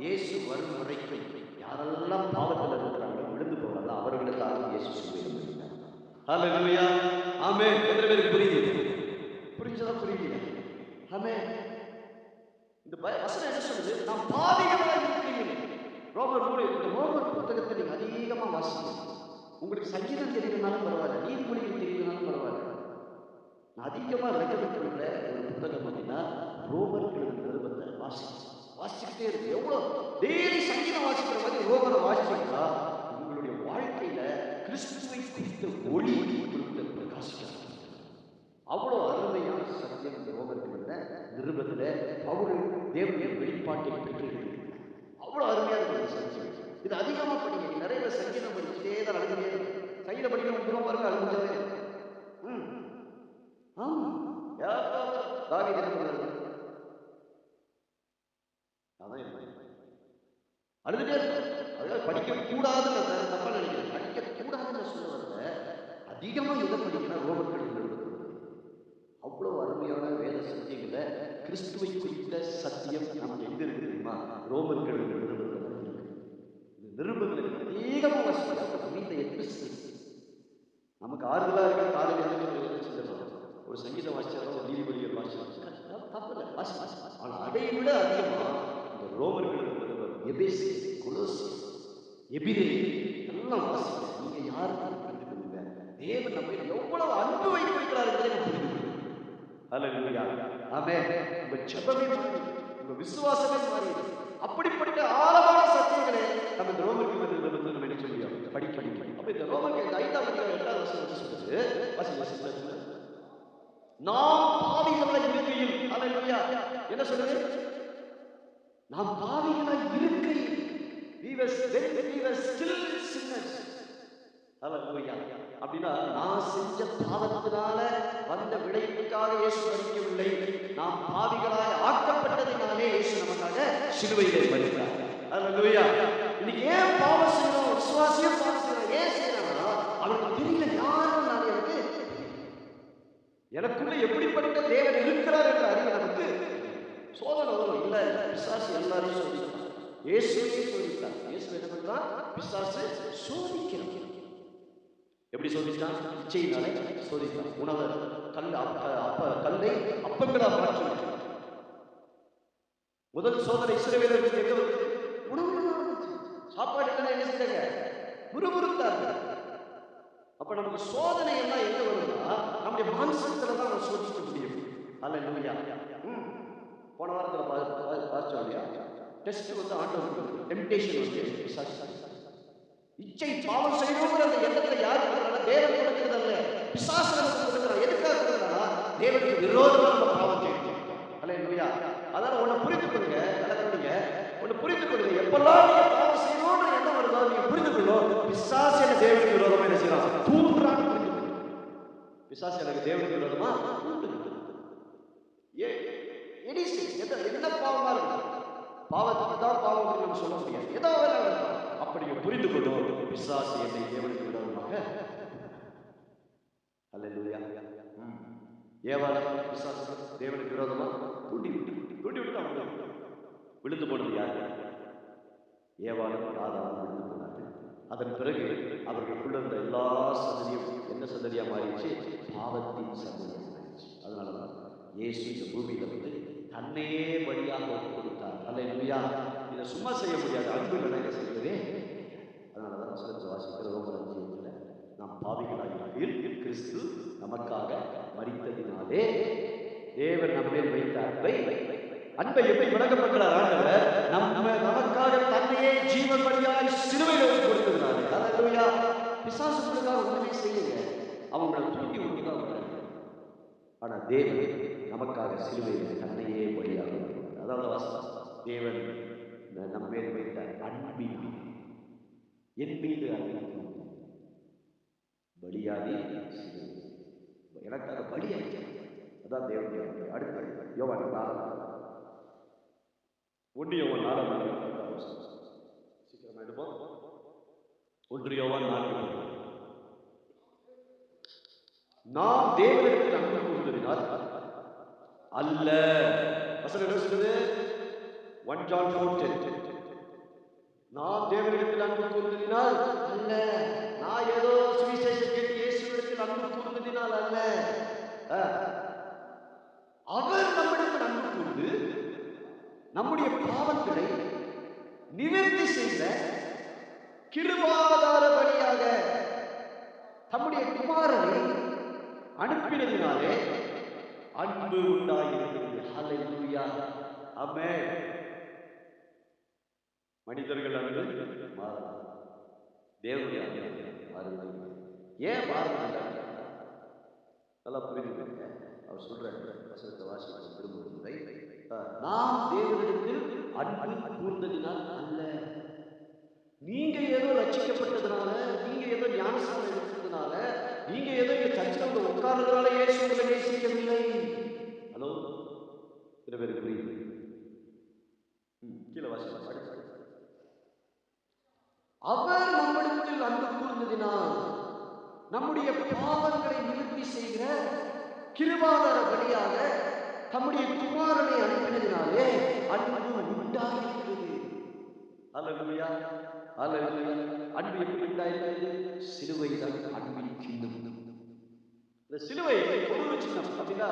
இயேசு வரும் வரைக்கும் யாரெல்லாம் பாவத்தில் இருக்கிறாங்களோ, விழுந்து போகிறாங்களோ, அவர்களுக்காக இயேசு சிலுவையில் மரித்தார். ஹல்லேலூயா, ஆமென். எத்தனை பேருக்கு புரியுது? புரிஞ்சதா? புரியுது? ஆமென். இந்த வசனம் என்ன சொல்லுது? நாம் பாவிகளாக இருக்கிறீர்கள். ரோமர் 3, இந்த ரோமர் புத்தகத்தை நீங்க அதிகமா வாசிக்கணும். உங்களுக்கு சங்கீதம் தெரியலனாலும் பரவாயில்ல, நீதிமொழிகள் தெரியலனாலும் பரவாயில்ல, நான் அதிகமா ரெக்கமெண்ட் பண்ற ஒரு புத்தகம் அப்படின்னா ரோமர் நிருபத்தை வாசிச்சுட்டே இருக்கு. எவ்வளவு டெய்லி சங்கீதம் வாசிக்கிற மாதிரி ரோமரை வாசிச்சீங்கன்னா உங்களுடைய வாழ்க்கையில கிறிஸ்துவை குறித்த ஒளி உங்களுக்கு பிரகாசிக்க. அவ்வளவு அருமையான சத்தியம் இந்த ரோமர் நிருபத்துல பவுல் தேவனுடைய வெளிப்பாட்டை பெற்று அவ்வளவு அருமையா இருக்கு சத்தியம். இது அதிகமா படிங்க. நிறைய பேர் சங்கீதம் படிச்சுட்டே தான் அழுதுட்டே இருக்கு. சங்கீதம் படிக்கணும் பாருங்க, அழுதுட்டே இருக்கு. ஆமா, தாவீது என்ன பண்ணாரு? அழுதுட்டே இருக்கு. அதாவது படிக்க கூடாதுன்னு தப்பா நினைக்கிறேன். படிக்க கூடாதுன்னு சொல்ல வரல, அதிகமா எதை படிக்கணும்? ரோமர்கள் அவ்வளவு அருமையான வேத சத்தியங்களை, கிறிஸ்துவை குறித்த சத்தியம் நமக்கு எங்க இருக்கு தெரியுமா? ரோமர்கள் நிருபங்களை அதிகமா நமக்கு ஆறுதலா இருக்க. காலையில் ஒரு சங்கீதம் வாசிச்சாலும் ஒரு நீதிபதிகள் வாசிச்சாலும் தப்பு. ஆனா அதை விட அதிகமா இந்த ரோமர்கள் எல்லாம் வாசிக்க. நீங்க யாருக்கும் புரிந்து கொள்ளுங்க, தேவன் நம்ம எவ்வளவு அன்பு வைத்திருக்கிறார் என்பதை நம்ம புரிந்து கொள்ளுங்க. ஹல்லேலூயா, ஆமென். உங்க ஜெபமே மாறி, உங்க விசுவாசமே மாறி, அப்படிப்பட்ட ஆழமான சத்தியங்களை நம்ம இந்த ரோமர்கள் நம்ம என்ன சொல்லியோம் படிக்க. அப்ப இந்த ரோமர்கள் 5ஆம் அதிகாரம் 8ஆவது வசனம் சொல்லுது, வாசிங்க. நாம் பாவிகளாய் இருக்கையில், ஹல்லேலூயா, என்ன சொல்லுது? நாம் பாவிகளாய் இருக்கையில், we were still sinners. ஹல்லேலூயா. அப்படின்னா நான் செஞ்ச பாவத்தினால வந்த விளைவுக்காக இயேசு மரிக்கவில்லை, நாம் பாவிகளாய் ஆக்கப்பட்டதினாலே இயேசு நமக்காக சிலுவையிலே மரித்தார். ஹல்லேலூயா. இன்னைக்கு ஏன் பாவம் செய்யணும்? விசுவாசியம் பாவம் செய்யணும். ஏன் செய்யறாங்கன்னா அவனுக்கு தெரியல யாரும் நான் எனக்குள்ள எப்படிப்பட்ட தேவன் இருக்கிறார் என்ற அறிவு நமக்கு சோதனை வரும். இல்ல, பிசாசு எல்லாரையும் சோதிக்கிறான், இயேசுவை சோதித்தார். இயேசு என்ன பண்றான்? பிசாசு சோதிக்கிறான். எப்படி சோதிச்சான்? இச்சையினாலே சோதித்தான். உணவை கல்லை அப்பங்களா மாற்றி. முதல் சோதனை இஸ்ரவேலருக்கு எங்க வந்து உணவு சாப்பாடு என்ன செஞ்சாங்க? முறுமுறுத்தார்கள். அப்ப நமக்கு சோதனை எல்லாம் எங்க வரும்னா நம்முடைய மாம்சத்துல தான் நம்ம சோதிக்க முடியும். ஹல்லேலூயா. போன வாரத்துல பார்த்தோம் இல்லையா? டெஸ்ட் வந்து ஆண்டவர் டெம்டேஷன் வந்து இச்சை பாவம் செய்யணுங்கிற அந்த எண்ணத்துல யாரு கொடுக்குறாங்க? தேவன் கொடுக்கிறதல்ல, பிசாசு நமக்கு கொடுக்குறான். எதுக்காக கொடுக்குறான்னா தேவனுக்கு விரோதமா நம்ம பாவம் செய்யணும். ஹல்லேலூயா. அதனால ஒண்ணு புரிந்து கொள்ளுங்க, கலக்கணுங்க. ஒண்ணு புரிந்து கொள்ளுங்க, எப்பெல்லாம் நீங்க பாவம் செய்யணும்ன்ற எண்ணம் வருதோ நீங்க புரிந்து கொள்ளும், பிசாசு என்ன தேவனுக்கு விரோதமா என்ன செய்யறான்? தூண்டுறான். பிசாசு எனக்கு தேவனுக்கு விரோதமா தூண்டுது. என்ன பாவமா இருக்கு? பாவத்துக்கு தான் பாவம் நம்ம சொல்ல முடியாது. ஏதாவது அப்படி புரிந்து கொள்ளும், பிசாசு என்னை தேவனுக்கு விரோதமாக. அல்லேலூயா. ஏவாளை பிசாசு தேவனுக்கு விரோதமா தூண்டி விட்டு அவங்க விழுந்து போனது யாரு? ஏவாளும் ஆதாமும் விழுந்து போனார்கள். அதன் பிறகு அவர்களுக்குள்ள இருந்த எல்லா சந்ததியும் என்ன சந்ததியா மாறிடுச்சு? பாவத்தின் சந்ததியா மாறிடுச்சு. அதனாலதான் இயேசு இந்த பூமியில வந்து தன்னையே வழியாக ஒப்புக் கொடுத்தார். அல்லேலூயா. இதை சும்மா செய்ய முடியாது, அன்பு நிலையில செய்யவே. அதனாலதான் வசனத்தை வாசிக்கிற ரோமர் 5:8 நாம் பாவிகளாகிய கிறிஸ்து நமக்காக மரித்ததினாலே தேவன் நம்மேல் வைத்த அன்பை எப்படி விளக்கப்பட்டார்? ஆண்டவர் நமக்காக தன்னையே ஜீவன் வழியாய் சிலுவையில் ஒப்புக் கொடுத்ததினாலே. அல்லேலூயா. பிசாசுகளுக்காக ஒன்றுமே செய்யுங்க, அவங்களை தூக்கி விட்டுதான் வர்றாங்க. ஆனா தேவன் நமக்காக சிலுவையில் தன்னையே வழியாக. அதாவது தேவன் நம்ம மேல் வைத்த அன்பின் என் மீது அன்பு பலியாகி எனக்காக பலியாகி. அதான் தேவனுடைய அடுத்த யோவான் 4 சீக்கிரமா எடுப்போம். 1 யோவான் 4 நாம் தேவனிடத்தில் அன்பு கூர்ந்ததினால் அல்ல. வசனம் என்ன சொல்லுது? 1 John 4:10. நாம் தேவனிடத்தில் அன்பு கூர்ந்ததினால் அல்ல. நான் ஏதோ சுவிசேஷம் கேட்டு இயேசுவிடத்தில் அன்பு கூர்ந்ததினால் அல்ல. அவர் நம்மிடத்தில் அன்பு கூர்ந்து நம்முடைய பாவங்களை நிவர்த்தி செய்த கிருபாதார வழியாக தம்முடைய குமாரனை அனுப்பினதினாலே அன்பு உண்டாயிருக்கிறது. ஹல்லேலூயா, ஆமென். மனிதர்கள் அன்பு மாறும், தேவனுடைய அன்பு மாறும். ஏன் மாறும்? நல்லா புரிஞ்சுக்கங்க. அவர் சொல்றாரு, வசனத்தை வாசிக்க விரும்பும் முறை, நாம் தேவனிடத்தில் அன்பு கூர்ந்ததினால் அல்ல. நீங்க ஏதோ ரட்சிக்கப்பட்டதுனால, நீங்க ஏதோ ஞானஸ்நானம் எடுத்ததுனால, நீங்க ஏதோ இங்க சர்ச்சில் உட்கார்றதுனால இயேசு உங்களை நேசிக்கவில்லை. ஹலோ, சில பேருக்கு புரியுது? கீழே வாசிக்க. அவர் நம்மிடத்தில் அன்பு கூர்ந்ததினால் நம்முடைய பாவங்களை நிவர்த்தி செய்கிற கிருபாதார வழியாக தம்முடைய குமாரனை அனுப்பினதினாலே அன்பு உண்டாயிருக்கிறது. அல்லேலூயா, அல்லேலூயா. அன்பு எப்படி உண்டாயிருக்கிறது? சிலுவை தான் அன்பின் சின்னம். இந்த சிலுவை கொடூர சின்னம் அப்படின்னா,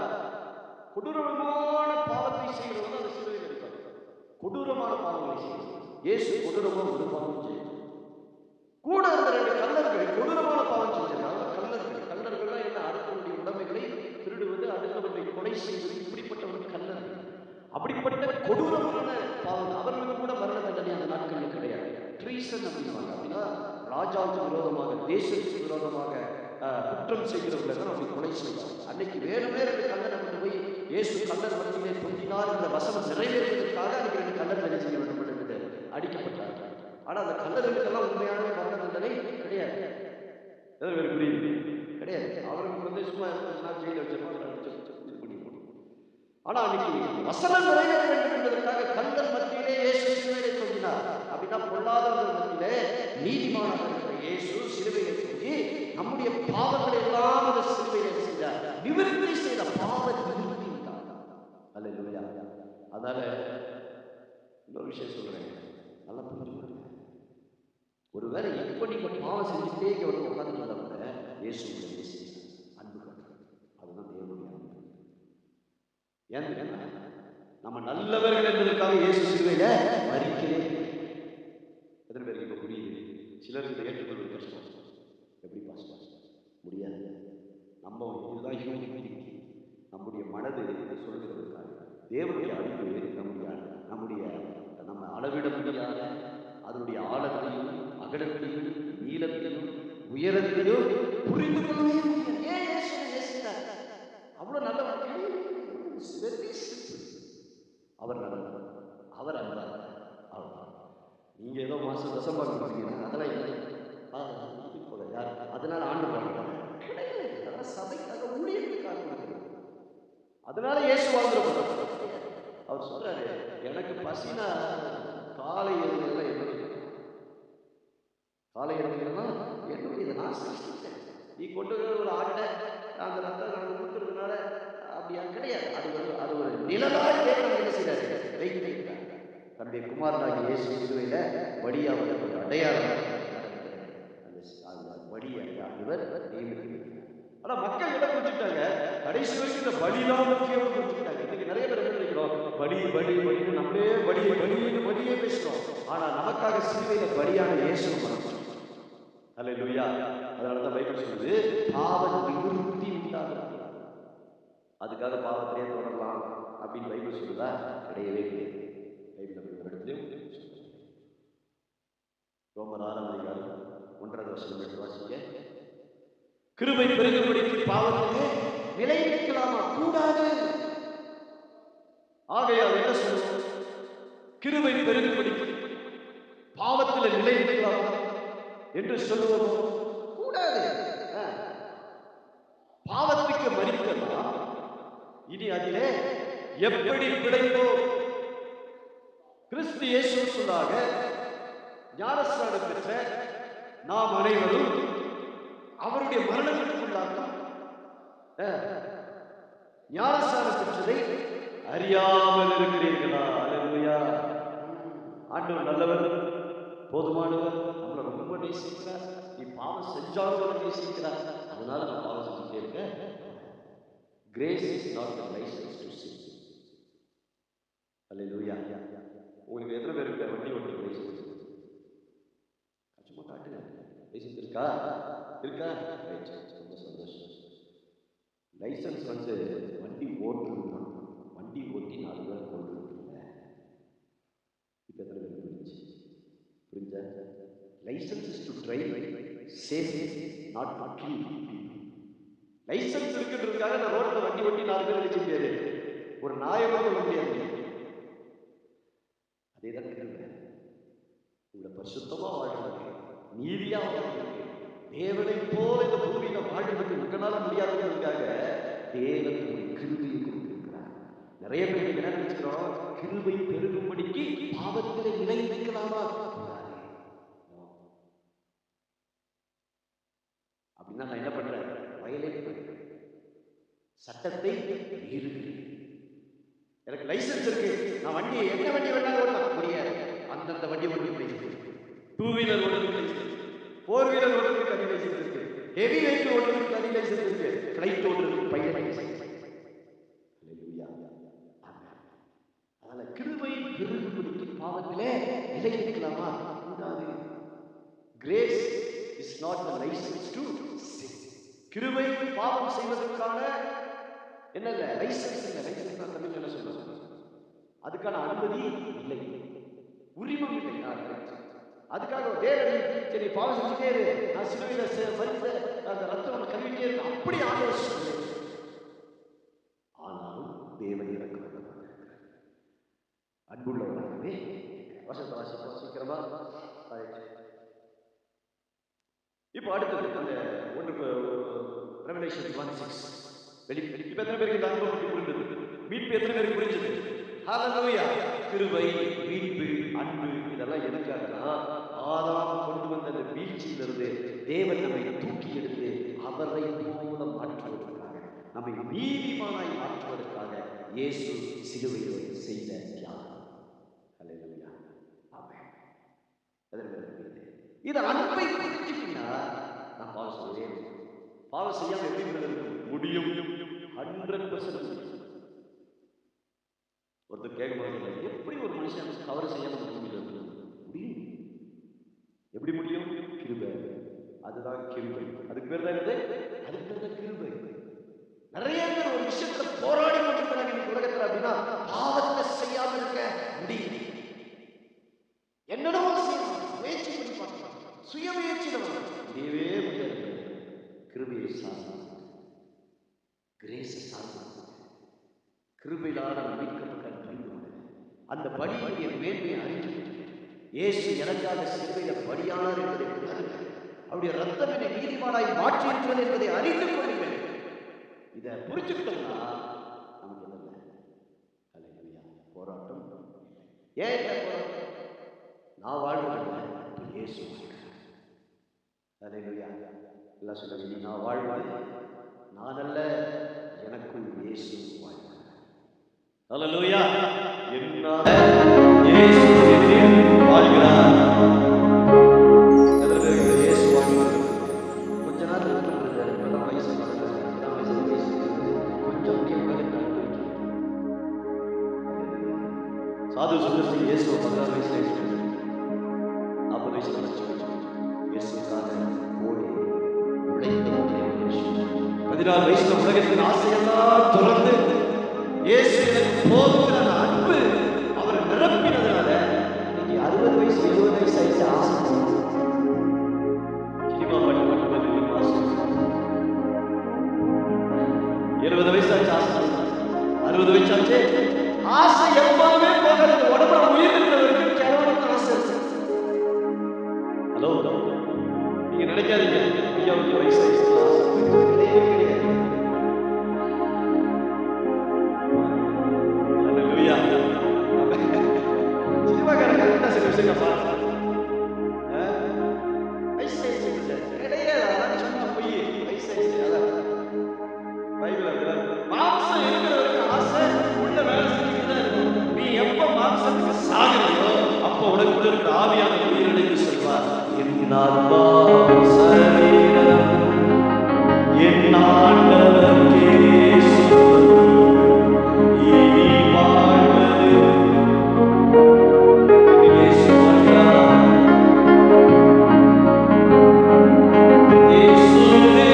கொடூரமான பாவத்தை செய்கிறவங்க அந்த சிலுவையில் இருக்காங்க. கொடூரமான பாவங்களை செய்யணும். இயேசு கொடூரமாக ஒரு பாவம் செய்யணும். கூட இருந்த 2 கள்ளர்கள் கொடூரமான பாவம் செஞ்சாங்க. கள்ளர்கள்லாம் என்ன? அடுத்தவருடைய உடைமைகளை திருடுவது, அடுத்தவர்களை கொலை செய்வது, இப்படிப்பட்ட ஒரு கள்ளர்கள். அப்படிப்பட்ட கொடூரமான பாவம். அவர்களுக்கு கூட மரண தண்டனை அந்த நாட்களில் கிடையாது. ட்ரீசன் அப்படின்வாங்க. அப்படின்னா ராஜாவுக்கு விரோதமாக, தேசத்துக்கு விரோதமாக குற்றம் செய்கிறவர்களை தான் அப்படி கொலை செய்வாங்க. அன்னைக்கு வேணுமே 2 கல்லறை கொண்டு போய் இயேசு கல்லர் மத்தியிலே தொங்கினார் என்ற வசனம் நிறைவேறுவதற்காக அன்னைக்கு 2 கல்லர் வேலை செய்ய வேண்டும் என்று அடிக்கப்பட்டார்கள். ஆனால் அந்த கல்லர்களுக்கெல்லாம் உண்மையான மரண தண்டனை கிடையாது. புரியுது? கிடையாது. அவருக்கு சும்மா ஜெயில வச்சிருப்பாங்க. ஆனா அன்னைக்கு வசனம் நிறைவேற வேண்டும் என்பதற்காக கல்லர் மத்தியிலே இயேசு சிலுவையிலே தொங்கினார். அப்படின்னா பொல்லாதவர்கள் மத்தியிலே நீதிமானாக இயேசு சிலுவையிலே தொங்கி நம்முடைய பாவங்களை எல்லாம் அந்த சிலுவையிலே செய்தார். நிவர்த்தி செய்த பாவ நிவர்த்தி உண்டார். அல்லேலூயா. அதனால இன்னொரு விஷயம் சொல்றேன், நல்லா புரிஞ்சுக்கணும். ஒருவேளை எப்ப நீங்க பாவம் செஞ்சுட்டே இங்க வந்து உட்கார்ந்து கூட இயேசு அன்பு காட்டுறது. அதுதான் தேவனுடைய அன்பு. ஏன்? நம்ம நல்லவர்கள் என்பதற்காக இயேசு சிலுவையில மரிக்கவே. எத்தனை பேருக்கு இப்ப புரியுது? சிலர் இதை ஏற்றுக்கொள்வது கஷ்டம். எப்படி பாஸ்டர்? முடியாது. நம்ம இதுதான் ஹியூமனிட்டி. நம்முடைய மனது சொல்கிறதற்காக தேவனுடைய அன்பு நம்ம அளவிட முடியாத அதனுடைய ஆழத்தையும் அகலத்தையும் நீளத்தையும் உயரத்தையும் புரிந்து கொள்ளவே முடியாது. ஏன் இயேசு நேசித்தார்? அவ்வளவு நல்லவர். அவர் நல்லவர், அவர் அன்பார். நீங்க ஏதோ மாசம் தசமாக கொடுப்பீங்க, அதெல்லாம் இல்லை. யார் அதனால ஆண்டு பாடுறாங்க? சபைக்காக ஊழியர்களுக்காக கொடுக்கிறது. அதனால இயேசு வாழ்ந்துருப்பார். அவர் சொல்றாரு, எனக்கு பசினா காலை எழுதுலாம் என்னுடைய, காலை எழுதுலாம் என்னுடைய, நான் சிருஷ்டித்தேன். நீ கொண்டு ஒரு ஆட்டை அந்த ரத்தம் கொடுக்கறதுனால அப்படியா? கிடையாது. அது ஒரு நிழலாக தேவன் என்ன செய்யறாரு? வைத்திருக்கிறார். தன்னுடைய குமாரனாகிய இயேசு சிலுவையில வழியாக ஒரு அடையாளம் வழியை ஆண்டவர் நியமிக்கிறார். ஆனா மக்கள் என்ன புரிஞ்சுட்டாங்க? கடைசி வரைக்கும் இந்த பலிதான் முக்கியம் புரிஞ்சுட்டாங்க. இன்னைக்கு நிறைய பேர் என்ன நினைக்கிறோம்? பலி பலி பலின்னு நம்மளே பலியே பேசுறோம். ஆனா நமக்காக சிலுவையில பலியான இயேசு மரணம். அல்லேலூயா. அதனாலதான் பைபிள் சொல்லுது, பாவ நிவர்த்தி உண்டாகும். அதுக்காக பாவத்திலே தொடரலாம் அப்படின்னு பைபிள் சொல்லுதா? கிடையவே கிடையாது. ரோமர் 6ஆம் அதிகாரம் 1ஆவது வசனம் எடுத்து வாசிங்க. கிருபை பெருகும்படிக்கு பாவத்திலே நிலை நிற்கலாமா? கூடாது. ஆகையால் என்ன சொல்லுவோம்? கிருபை பெருகும்படிக்கு பாவத்திலே நிலை நிற்கலாமா என்று சொல்லுவோம்? கூடாது. பாவத்துக்கு மரிக்கலாம். இனி அதிலே எப்படி பிழைப்போம்? கிறிஸ்து இயேசுவுக்குள்ளாக ஞானஸ்நானம் பெற்ற நாம் அனைவரும் அவருடைய மரணத்திற்குள்ளாக ஞானஸ்நானம் பெற்றதை அறியாமல் இருக்கிறீர்களா? அல்லேலூயா. ஆண்டவர் நல்லவர், போதுமானவர், நம்மளை ரொம்ப நேசிக்கிறார். நீ பாவம் செஞ்சாலும் நேசிக்கிறார். அதனால நான் பாவம் செஞ்சுட்டே இருக்கேன். Grace is not the license to sin. அல்லேலூயா. உங்களுக்கு எத்தனை பேருக்கு வண்டி ஓட்டுற லைசன்ஸ்? சும்மா காட்டுங்க. லைசன்ஸ் இருக்கா? இருக்கா? ரொம்ப சந்தோஷம். லைசன்ஸ் வண்டி ஓட்டுறதுதான். வண்டி ஓட்டி 4 பேர் கொள்றதுல. இப்போ எத்தனை பேர் புரிஞ்சா? Licence is to drive safe, not to kill. Licence இருக்குன்றதுக்காக நான் ரோட்ல வண்டி ஓட்டி 4 பேர் அடிச்சு முடியாது. ஒரு நாயமாக சொல்ல முடியாது. அதேதான் கிருபை. உங்களை பரிசுத்தமா வாழ்றது, நீதியா வாழ்றது, தேவனை போல இந்த பூமியில வாழ்றதுக்கு உங்களால முடியாதுன்றதுக்காக தேவன் கிருபையை கொடுத்திருக்கிறார். நிறைய பேர் என்ன நினைச்சுக்கிறோம், கிருபை பெருகும்படிக்கு பாவத்திலே நிலை வைக்கலாமா? அப்படின்னா நான் என்ன பண்றேன்? வயலேட் பண்றேன், சட்டத்தை மீறுகிறேன். எனக்கு லைசன்ஸ் இருக்கு, நான் வண்டி என்ன வண்டி வேணாலும் ஓட்டலாம் முடியாது. அந்தந்த வண்டி ஓட்டுறதுக்கு 2 வீலர் ஓட்டுறதுக்கு, 4 வீலர் ஓட்டுறதுக்கு தனி லைசன்ஸ் இருக்கு, ஹெவி வெஹிக்கிள் ஓட்டுறதுக்கு தனி லைசன்ஸ் இருக்கு, ஃப்ளைட் ஓட்டுறதுக்கு பைலட் லைசன்ஸ். அல்லேலூயா. அதனால கிருபை பெருகும்படிக்கு பாவத்திலே நிலை நிற்கலாமா? கூடாது. Grace is not the licence to sin. கிருபை பாவம் செய்வதற்கான என்ன இல்ல, லைசன்ஸ் இல்ல. லைசன்ஸ் தான் தமிழ்ல என்ன சொல்றாங்க? அதுக்கான அனுமதி இல்லை, உரிமம் இல்லை. அதுக்காக தேவன் சரி பாவம் செஞ்சுட்டே இரு, நான் சிலுவையில மரித்த அந்த ரத்தம் கழுவிட்டே இருக்கு, அப்படி ஆலோசனை. ஆனாலும் தேவன் இறக்கப்பட்டவர், அன்புள்ளவராகவே. வசனத்தை வாசிப்போம் சீக்கிரமா. இப்போ அடுத்தது அந்த ரெவலேஷன் 1:6 இப்ப எத்தனை பேருக்கு இந்த அனுபவம் பற்றி புரிந்தது? மீட்பு எத்தனை பேருக்கு புரிஞ்சது? ஹல்லேலூயா. கிருபை, மீட்பு, அன்பு இதெல்லாம் எதுக்காகனா, ஆதாம் கொண்டு வந்த அந்த வீழ்ச்சியிலிருந்து தேவன் நம்மை தூக்கி எடுத்து அவரை போல மாற்றுவதற்காக, நம்மை நீதிமானாய் மாற்றுவதற்காக இயேசு சிலுவையில் செய்த தியாகம். ஹல்லேலூயா. ஆமென். இது அன்பை புரிஞ்சுக்கிட்டா நான் பாவம் செய்வேன். பாவம் செய்யாம எப்படி முடியும்? 100% ஒருத்தர் கேட்கும்போது, எப்படி ஒரு மனுஷன் தவறு செய்யாம முடியும்? எப்படி முடியும்? கிருபை. அதுதான் கிருபை. அதுக்கு பேர் தான் என்னது? அதுக்கு பேர் தான் கிருபை. நிறைய பேர் ஒரு விஷயத்துல போராடி கொண்டிருக்கிறாங்க இந்த உலகத்துல. அப்படின்னா பாவத்தை செய்யாம இருக்க முடியும். என்னடா முயற்சி பண்ணி பார்க்கலாம், சுய முயற்சியில முடியவே முடியாது. கிருபையை சார்ந்து, கிரேஸை சார்ந்து, கிருபையிலான மீட்கப்பட்ட அந்த படியுடைய மேன்மையை அறிந்து இயேசு எனக்காக சிலுவையில பலியானார் என்பதை உணருங்கள். அவருடைய ரத்தம் என்னை நீதிமானாய் மாற்றி இருக்கிறது என்பதை அறிந்து கொள்ளுங்கள். இதை புரிஞ்சுக்கிட்டோம்னா நமக்கு என்ன? அல்லேலூயா. போராட்டம் ஏன் போராட்டம்? நான் வாழ்வதில்லை, இயேசு வாழ்கிறார். அல்லேலூயா. எல்லாம் சொல்லுங்க, நான் வாழ்வாய், நான் அல்ல, எனக்குள் இயேசு வாழ்கிறார். அல்லேலூயா. என்னால இயேசு என்னில் வாழ்கிறார். இயேசு வாழ்கிறார். கொஞ்ச நாள் வயசு கொஞ்சம் சாது சுந்தர் இயேசு 16 வயசுல 40 வயசுல இயேசுக்காக ஓடி உழைத்த 16 வயசுல உலகத்தின் ஆசையெல்லாம் தொடர்ந்து இயேசு எனக்கு போதுங்கிற அன்பு அவரை நிரப்பினதுனால இன்னைக்கு 60 வயசு 70 வயசு ஆயிடுச்சு. ஆசை சினிமா பாட்டு 70 வயசு ஆச்சு, ஆசை 60 வயசு ஆச்சு. ஆசை எப்பவுமே போகிறது. உடம்புல உயிர் இருக்கிறவருக்கு கேவலமான ஆசை இருக்கு. ஹலோ, நீங்க நினைக்காதீங்க ஐயாவுக்கு வயசு சினிமாக்காரங்க சில விஷயம் நமக்குள்ள இருக்கிற ஆவியான உயிரிழந்து சொல்வார், என் ஆத்மா சரீரம் என் ஆண்டவர்க்கே சொந்தம், இனி வாழ்வது இயேசு வாழ்கிறார். இயேசுவே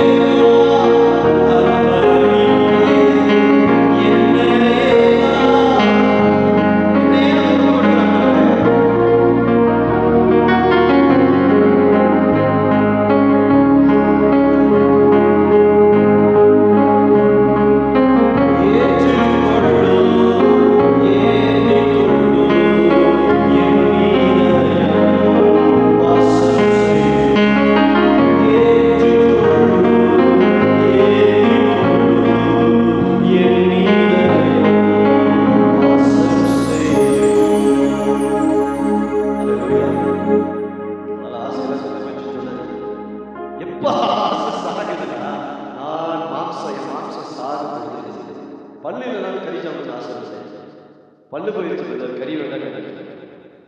பல்லு போயிடுச்சு, கறி வேண்டாம்,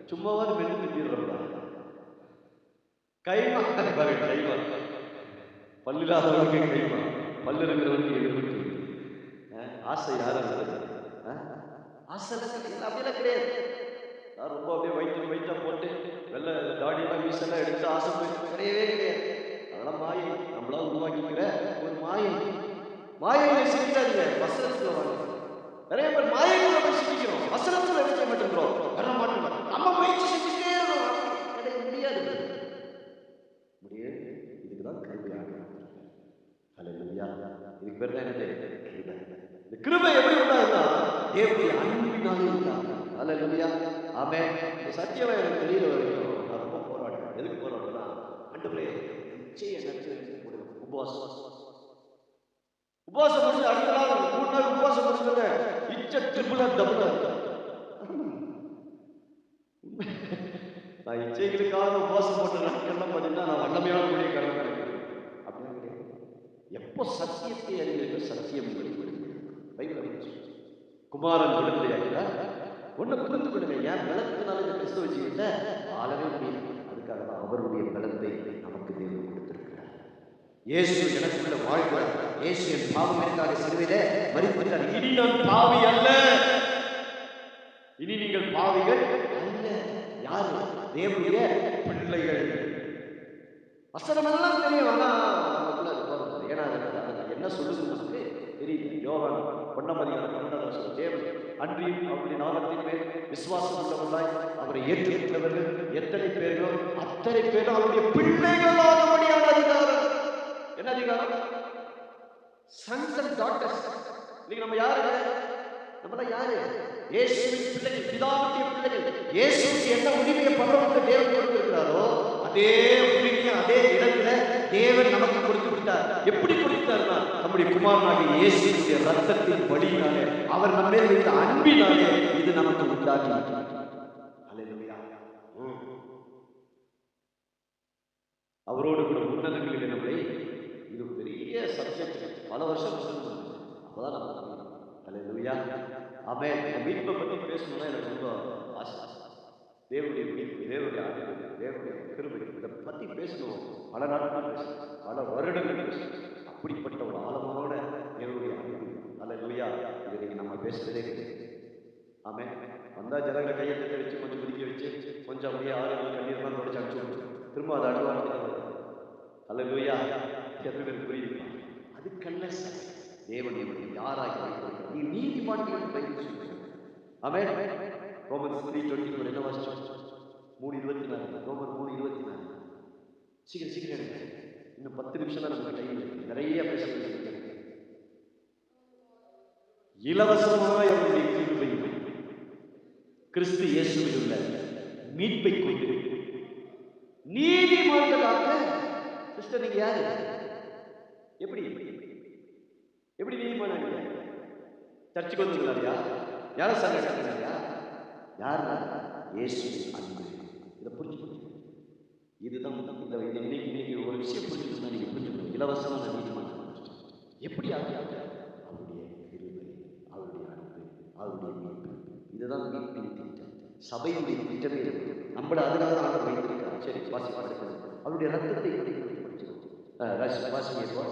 சும்மாவாது மென்று திட்டிடுறா. கைமா கைமா பல்லு இல்லாதவனுக்கு கைமா, பல்லு இருக்கிறவனுக்கு எதிர்ப்பு. ஆசை யாரும் ஆசை அப்படியெல்லாம் கிடையாது. நான் ரொம்ப அப்படியே வயிற்றா போட்டு வெள்ளை தாடியெல்லாம் வீசெல்லாம் எடுத்து ஆசை போயிட்டு கிடையவே கிடையாது. அதெல்லாம் மாயை, நம்மளா உருவாக்கிக்கிற ஒரு மாயை. மாயையை சிரிக்காதீங்க, வசனத்துல வாங்க. நிறைய பேர் மாயைகளை போய் சிரிக்கிறோம், வசனத்துல வைக்க மாட்டேங்கிறோம், வர மாட்டேங்கிறோம். நம்ம முயற்சி செஞ்சுட்டே இருக்கோம், முடியாது. இதுக்குதான் கிருபையாக. ஹல்லேலூயா. இதுக்கு பேர் தான் என்னது? கிருபை. இந்த கிருபை எப்படி உண்டாகுதுன்னா தேவனுடைய அன்பினாலே உண்டாகுது. ஹல்லேலூயா. ஆமென். இந்த சத்தியமே எனக்கு தெரியல வரைக்கும் நான் ரொம்ப போராடுறேன். எதுக்கு போராடுறேன்னா, ஆண்டவரே நிச்சயம் எனக்கு உபவாசம் முடிச்சு அடுத்த நாள் 3 நாள் உபவாசம் முடிச்சுட்டு இச்ச ட்ரிபிளா டபுளா நான் இச்சைகளுக்காக உபவாசம் போட்ட நாட்கள்லாம் பார்த்தீங்கன்னா நான் வல்லமையான கூடிய கடமை அப்படின்னு எப்போ சத்தியத்தை அறிஞர்கள் சத்தியம் குமாரன் விடுதலையாக ஒன்னு புரிந்து கொள்ளுங்க. ஏன் பலத்தினால இந்த கிறிஸ்துவ ஜீவியத்தை ஆளவே முடியும். அதுக்காக தான் அவருடைய பலத்தை நமக்கு தேவன் கொடுத்திருக்கிறார். இயேசு எனக்குள்ள வாழ்கிறார். இயேசு என் பாவம் எனக்காக சிலுவையிலே மரித்தார். இனி நான் பாவி அல்ல, இனி நீங்கள் பாவிகள் அல்ல. யாரு? தேவனுடைய பிள்ளைகள். வசனம் எல்லாம் தெரியும், ஆனா ஏன்னா என்ன சொல்லுது நமக்கு தெரியும். யோவான் 1:12 தேவன் அன்றியும் அவருடைய நாமத்தின் மேல் விசுவாசம் உள்ளவர்களாய் அவரை ஏற்றுக்கொண்டவர்கள் எத்தனை பேர்களோ அத்தனை பேரும் அவருடைய பிள்ளைகளாகும்படியான அதிகாரம். என்ன அதிகாரம்? Sons and daughters. இன்னைக்கு நம்ம யாரு? நம்மள யாரு? இயேசுவின் பிள்ளைகள், பிதாவுடைய பிள்ளைகள். இயேசுவுக்கு என்ன உரிமையை பரலோகத்தில் தேவன் கொடுத்திருக்கிறாரோ அதே உரிமையை அதே இடத்துல தேவன் நமக்கு கொடுத்து விட்டார். எப்படி கொடுத்தார்னா நம்முடைய குமாரனாகிய இயேசுவுடைய ரத்தத்தின் வழியினாலே, அவர் நம்ம மேல் வைத்த அன்பினாலே இது நமக்கு உண்டாகி. ஹல்லேலூயா. அவரோடு கூட உன்னதங்களில் நம்மளை, இது பெரிய சப்ஜெக்ட், பல வருஷம் அப்பதான் நம்ம. ஹல்லேலூயா. ஆமென். மீட்பை பற்றி பேசணும்னா எனக்கு ரொம்ப ஆசை. தேவனுடைய மீட்பு, தேவனுடைய ஆண்டு, தேவனுடைய கிருபை, இதை பற்றி பேசணும். பல நாட்கள் பேசணும், பல வருடங்கள் பேசணும். அப்படிப்பட்ட ஒரு ஆழமான தேவனுடைய ஆண்டு. ஹல்லேலூயா. இதை நீங்கள் நம்ம பேசுறதே கிடையாது. ஆமென். வந்தா ஜனங்களை கையை தட்டி வச்சு கொஞ்சம் குதிக்க வச்சு கொஞ்சம் அப்படியே ஆளுநர் கண்ணீர்லாம் தொடச்சு அனுப்பிச்சு திரும்ப அதை அடுத்த. ஹல்லேலூயா. எத்தனை பேர் புரியுது? அதுக்கல்ல தேவன் யாராக நீ நீதிமான்கள் பயிற்சி. ஆமென். ரோமன்ஸ் 3:24 என்ன வாசிச்சோம்? 3:24. ரோமர் 3:24. சீக்கிரம் எடுங்க. இன்னும் 10 நிமிஷம் தான் நமக்கு டைம் இருக்கு. நிறைய பேசுறது. இலவசமாக அவருடைய கிருபை கிறிஸ்து இயேசுவில் உள்ள மீட்பை கொண்டு நீதிமான்களாக. சிஸ்டர் நீங்க யாரு? எப்படி நீதிமான சர்ச்சுக்கு வந்துருக்கா? யார சங்க யார்? இயேசு அன்பு. இதை புரிஞ்சுக்கணும். இதுதான் இன்னைக்கு ஒரு விஷயம் புரிஞ்சுக்கணும். நீங்க புரிஞ்சுக்கணும். இலவசமான நீதிமான எப்படி அவருடைய கிருபை, அவருடைய அன்பு, அவருடைய மீட்பு. இதுதான் மீட்பின் திட்டம். சபையுடைய திட்டமே நம்மள அதனால தான் ஆண்டவர் வைத்திருக்கிறார். சரி, வாசி அடுத்தது. அவருடைய ரத்தத்தை பற்றி படிச்சிருக்கோம். வாசிங்க இப்போ.